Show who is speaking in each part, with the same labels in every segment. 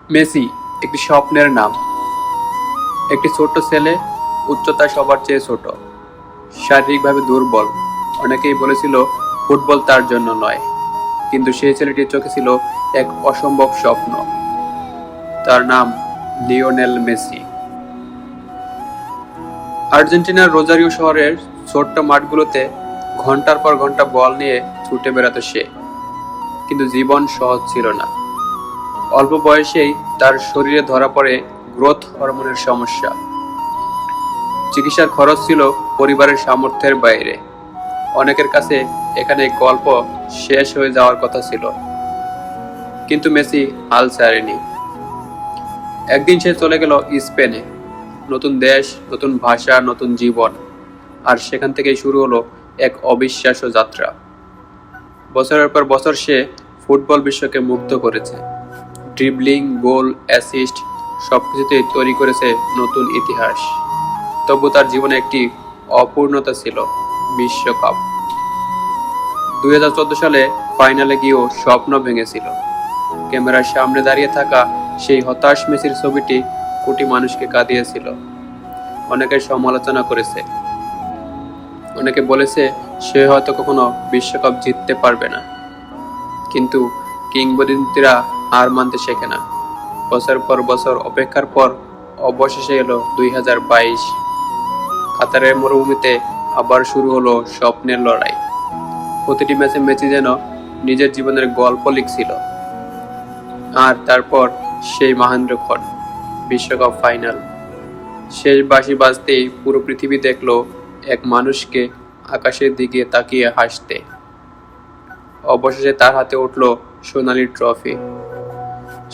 Speaker 1: Messi একটি স্বপ্নের নাম। একটি ছোট্ট ছেলে, উচ্চতায় সবার চেয়ে ছোট, শারীরিকভাবে দুর্বল। অনেকেই বলেছিল ফুটবল তার জন্য নয়, কিন্তু সেই ছেলেটির চোখে ছিল এক অসম্ভব স্বপ্ন। তার নাম লিওনেল মেসি। আর্জেন্টিনার রোজারিও শহরের ছোট্ট মাঠগুলোতে ঘন্টার পর ঘন্টা বল নিয়ে ছুটে বেড়াতো সে। কিন্তু জীবন সহজ ছিল না। অল্প বয়সেই তার শরীরে ধরা পড়ে গ্রোথ হরমোনের সমস্যা। চিকিৎসার খরচ ছিল পরিবারের সামর্থ্যের বাইরে। অনেকের কাছে এখানে গল্প শেষ হয়ে যাওয়ার কথা ছিল, কিন্তু মেসি হাল ছাড়েনি। একদিন সে চলে গেল স্পেনে। নতুন দেশ, নতুন ভাষা, নতুন জীবন। আর সেখান থেকেই শুরু হলো এক অবিশ্বাস্য যাত্রা। বছরের পর বছর সে ফুটবল বিশ্বকে মুগ্ধ করেছে। ড্রিবলিং, গোল, অ্যাসিস্ট সবকিছুতেই তৈরি করেছে নতুন ইতিহাস। তবু তার জীবনে একটি অপূর্ণতা ছিল, বিশ্বকাপ। 2014 সালে ফাইনালে গিয়েও স্বপ্ন ভেঙেছিল। ক্যামেরার সামনে দাঁড়িয়ে থাকা সেই হতাশ মেসির ছবিটি কোটি মানুষকে কাঁদিয়েছিল। অনেকে সমালোচনা করেছে, অনেকে বলেছে সে হয়তো কখনো বিশ্বকাপ জিততে পারবে না। কিন্তু কিংবদন্তিরা হার মানতে শেখে না। বছর পর বছর অপেক্ষার পর অবশেষে এলো 2022। কাতারের মরুভূমিতে আবার শুরু হলো স্বপ্নের লড়াই। প্রতিটি ম্যাচে মেসি যেন নিজের জীবনের গল্প লিখছিল। আর তারপর সেই মহেন্দ্রক্ষণ, বিশ্বকাপ ফাইনাল। শেষ বাঁশি বাজতেই পুরো পৃথিবী দেখলো এক মানুষকে আকাশের দিকে তাকিয়ে হাসতে। অবশেষে তার হাতে উঠল সোনালি ট্রফি।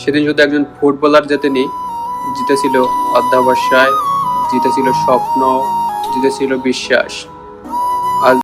Speaker 1: সেদিন শুধু একজন ফুটবলার জেতেনি, জিতেছিল অধ্যবসায়, জিতেছিল স্বপ্ন, জিতেছিল বিশ্বাস।